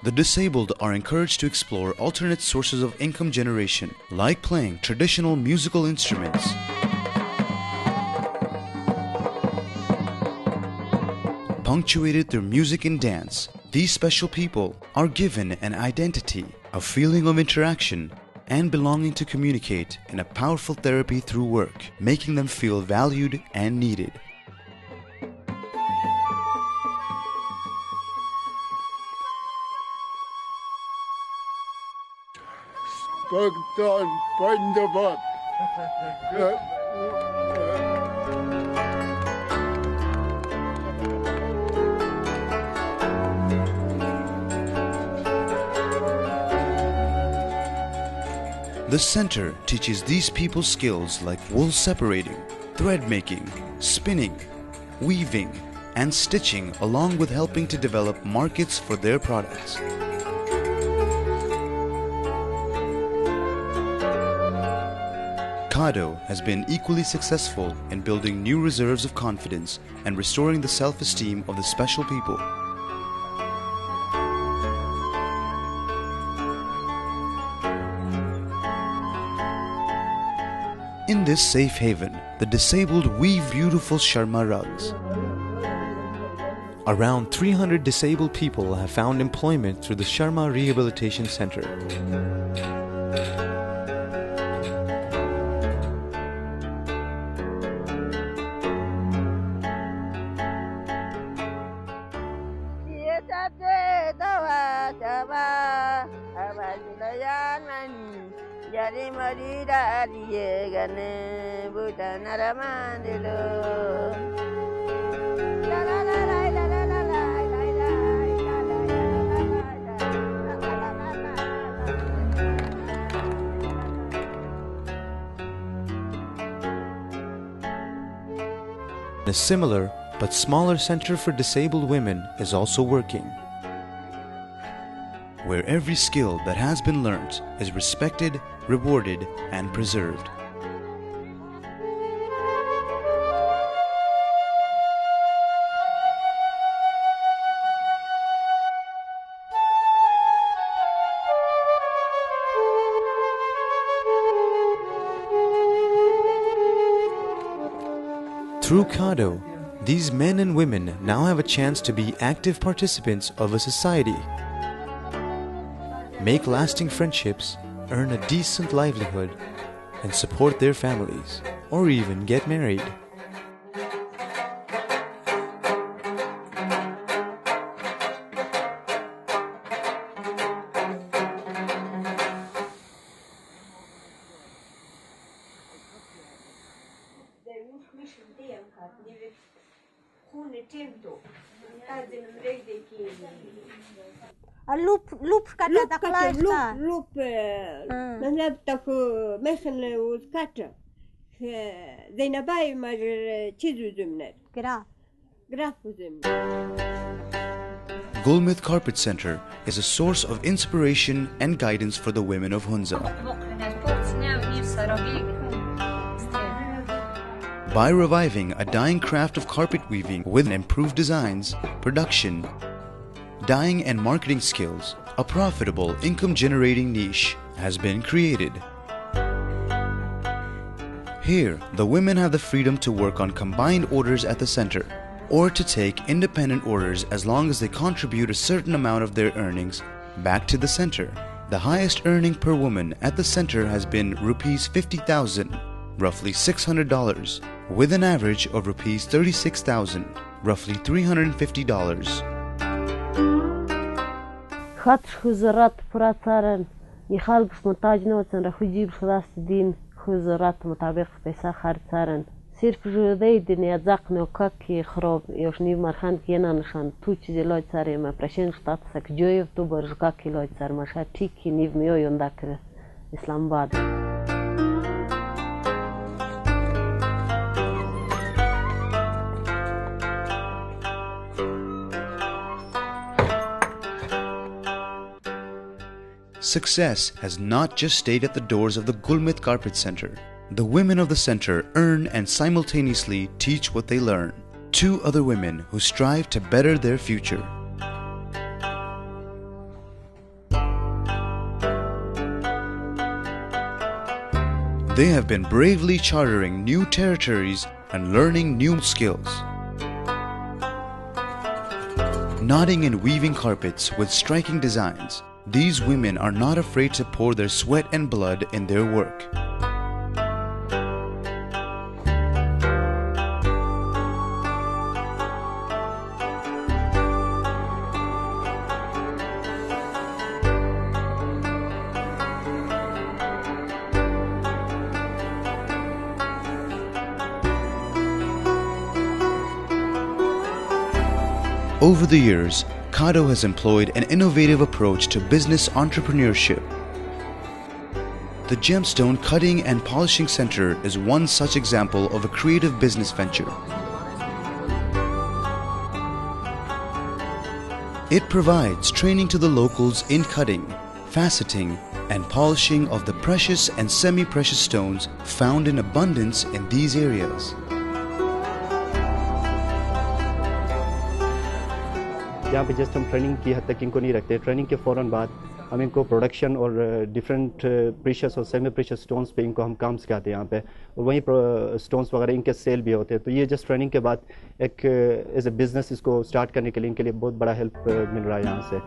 The disabled are encouraged to explore alternate sources of income generation, like playing traditional musical instruments, punctuated through music and dance. These special people are given an identity, a feeling of interaction, and belonging to communicate in a powerful therapy through work, making them feel valued and needed. The center teaches these people skills like wool separating, thread making, spinning, weaving, and stitching, along with helping to develop markets for their products. KADO has been equally successful in building new reserves of confidence and restoring the self-esteem of the special people. In this safe haven, the disabled weave beautiful Sharma rugs. Around 300 disabled people have found employment through the Sharma Rehabilitation Center. A similar but smaller center for disabled women is also working, where every skill that has been learnt is respected, rewarded, and preserved. Through KADO, these men and women now have a chance to be active participants of a society, make lasting friendships, earn a decent livelihood, and support their families, or even get married. Lup kata tak lasta. Lup manab tak mesen uz kata. Zeynabay majer çiz üzümler. Graf üzüm. Gulmit Carpet Center is a source of inspiration and guidance for the women of Hunza. By reviving a dying craft of carpet weaving with improved designs, production, dyeing and marketing skills, a profitable income-generating niche has been created. Here, the women have the freedom to work on combined orders at the center, or to take independent orders as long as they contribute a certain amount of their earnings back to the center. The highest earning per woman at the center has been Rs 50,000, roughly $600, with an average of Rs 36,000, roughly $350. خط خزرات پراترن یخالق متاج نوتن رخوجیب خلاص دین خزرات مطابق پیسا خرطرن صرف جوده دنیا زق نوکاکی خراب یوشنی مرخان کینا نشان تو چیزی لای سر ما پرشین شتات سک جویف تو برزکاکی لای سر ماشا تیکی نیو میو یونداکر اسلام آباد. Success has not just stayed at the doors of the Gulmit Carpet Center. The women of the center earn and simultaneously teach what they learn to other women who strive to better their future. They have been bravely chartering new territories and learning new skills. Knotting and weaving carpets with striking designs, these women are not afraid to pour their sweat and blood in their work. Over the years, KADO has employed an innovative approach to business entrepreneurship. The Gemstone Cutting and Polishing Center is one such example of a creative business venture. It provides training to the locals in cutting, faceting, and polishing of the precious and semi-precious stones found in abundance in these areas. यहाँ पे just हम training की हद तक इनको नहीं रखते। Training के फ़ौरन बाद हम इनको प्रोडक्शन और डिफरेंट प्रीशियस और सेमी प्रीशियस स्टोन्स पे इनको हम काम सिखाते हैं यहाँ पे, और वहीं स्टोन्स वगैरह इनके सेल भी होते हैं। तो ये जस्ट ट्रेनिंग के बाद एक एज ए बिज़नेस इसको स्टार्ट करने के लिए इनके लिए बहुत बड़ा हेल्प मिल रहा है यहाँ से।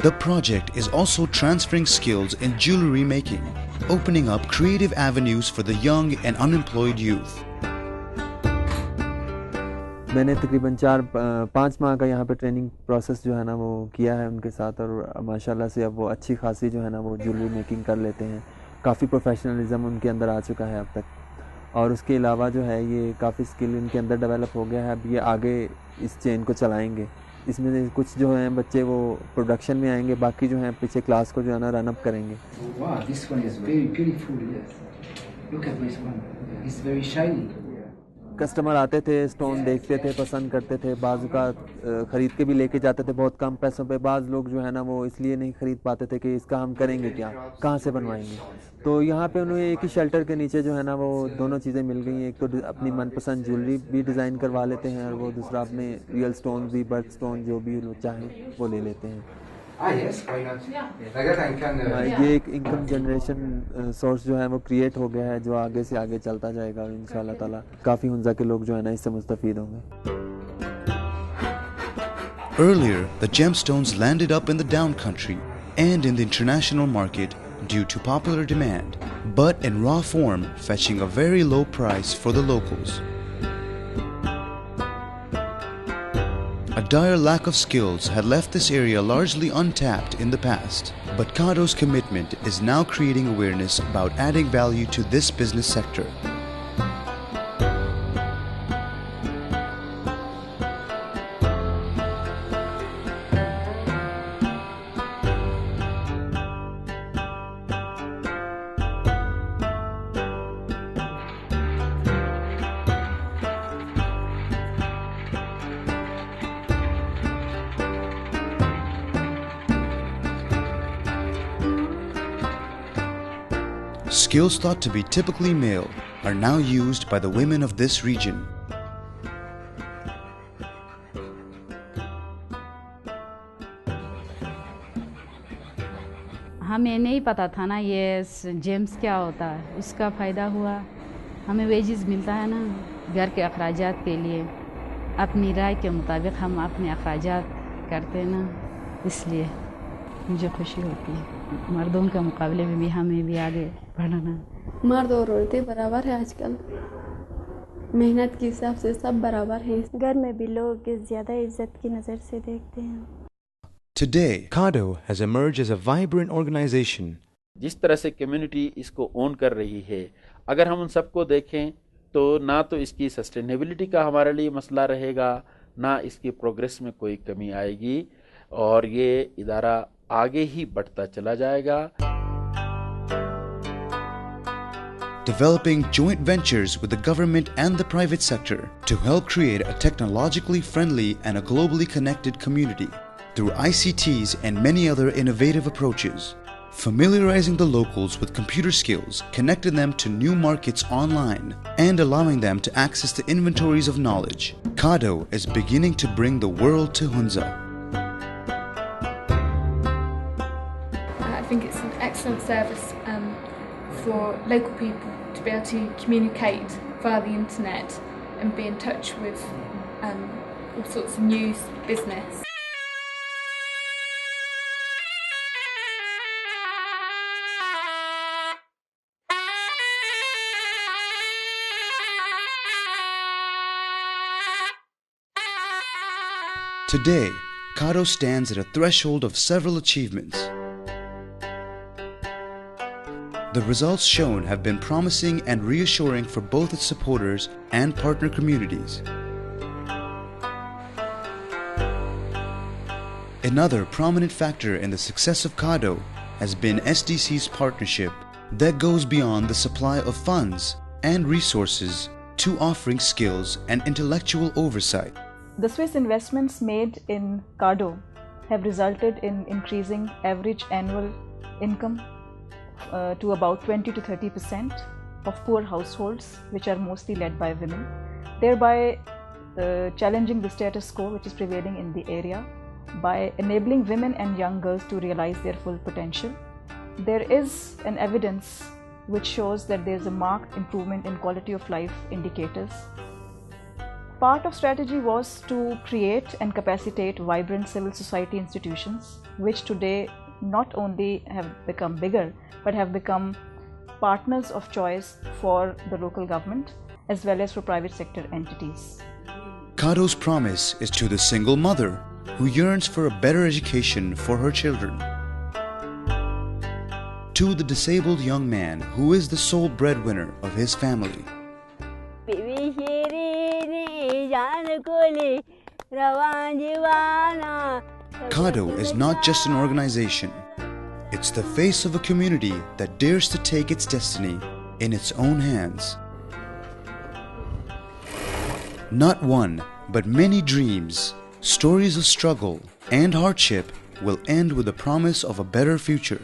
The project is also transferring skills in jewelry making, opening up creative avenues for the young and unemployed youth. मैंने तकरीबन 4-5 माह का यहाँ पे ट्रेनिंग प्रोसेस जो है ना वो किया है उनके साथ, और माशाल्लाह से अब वो अच्छी खासी जो है ना वो ज्वेलरी मेकिंग कर लेते हैं। काफ़ी प्रोफेशनलिज्म उनके अंदर आ चुका है अब तक, और उसके अलावा जो है ये काफ़ी स्किल इनके अंदर डेवलप हो गया है। अब ये आगे इस चेन को चलाएँगे। इसमें से कुछ जो हैं बच्चे वो प्रोडक्शन में आएंगे, बाकी जो हैं पीछे क्लास को जो है ना रन अप करेंगे। कस्टमर आते थे, स्टोन देखते थे, पसंद करते थे, बाज़ का ख़रीद के भी लेके जाते थे बहुत कम पैसों पे। बाज़ लोग जो है ना वो इसलिए नहीं ख़रीद पाते थे कि इसका हम करेंगे क्या, कहाँ से बनवाएंगे। तो यहाँ पे उन्हें एक ही शेल्टर के नीचे जो है ना वो दोनों चीज़ें मिल गई हैं। एक तो अपनी मनपसंद ज्वेलरी भी डिज़ाइन करवा लेते हैं, और वो दूसरा अपने रियल स्टोन भी, बर्थ स्टोन जो भी चाहें वो ले लेते हैं। ये एक इनकम जनरेशन सोर्स जो है वो क्रिएट हो गया है, जो आगे से आगे चलता जाएगा और इंशाल्लाह ताला काफ़ी हुंजा के लोग जो है ना इससे मुस्तफ़ीद होंगे। Earlier, the gemstones landed up in the down country and in the international market due to popular demand, but in raw form, fetching a very low price for the locals. A dire lack of skills had left this area largely untapped in the past, but KADO's commitment is now creating awareness about adding value to this business sector. Skills thought to be typically male are now used by the women of this region. हमें नहीं पता था ना ये James क्या होता है, उसका फ़ायदा हुआ। हमें वेजेस मिलता है ना घर के अखराजात के लिए, अपनी राय के मुताबिक हम अपने अखराजात करते हैं ना, इसलिए मुझे खुशी होती है। मर्दों के मुकाबले में भी हमें भी आगे बढ़ना। मर्द और औरतें बराबर है आजकल, मेहनत के हिसाब से सब बराबर हैं। घर में भी लोग ज़्यादा इज्जत की नज़र से देखते हैं। Today, KADO has emerged as a vibrant organization. जिस तरह से कम्युनिटी इसको ओन कर रही है, अगर हम उन सबको देखें तो ना तो इसकी सस्टेनेबिलिटी का हमारे लिए मसला रहेगा, ना इसकी प्रोग्रेस में कोई कमी आएगी, और ये इदारा आगे ही बढ़ता चला जाएगा। Developing joint ventures with the government and the private sector to help create a technologically friendly and a globally connected community through ICTs and many other innovative approaches. Familiarizing the locals with computer skills, connecting them to new markets online, and allowing them to access the inventories of knowledge. KADO is beginning to bring the world to Hunza. think it's an excellent service for local people to be able to communicate via the internet and be in touch with all sorts of news, business. Today, KADO stands at a threshold of several achievements. The results shown have been promising and reassuring for both its supporters and partner communities. Another prominent factor in the success of KADO has been SDC's partnership that goes beyond the supply of funds and resources to offering skills and intellectual oversight. The Swiss investments made in KADO have resulted in increasing average annual income to about 20 to 30% of poor households, which are mostly led by women, thereby challenging the status quo which is prevailing in the area by enabling women and young girls to realize their full potential. There is an evidence which shows that there is a marked improvement in quality of life indicators. Part of strategy was to create and capacitate vibrant civil society institutions, which today not only have become bigger, but have become partners of choice for the local government as well as for private sector entities. KADO's promise is to the single mother who yearns for a better education for her children, to the disabled young man who is the sole breadwinner of his family, KADO is not just an organization. It's the face of a community that dares to take its destiny in its own hands. Not one, but many dreams, stories of struggle and hardship will end with the promise of a better future.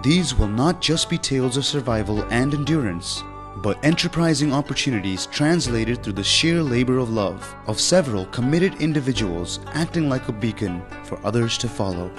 These will not just be tales of survival and endurance, but enterprising opportunities translated through the sheer labor of love of several committed individuals acting like a beacon for others to follow.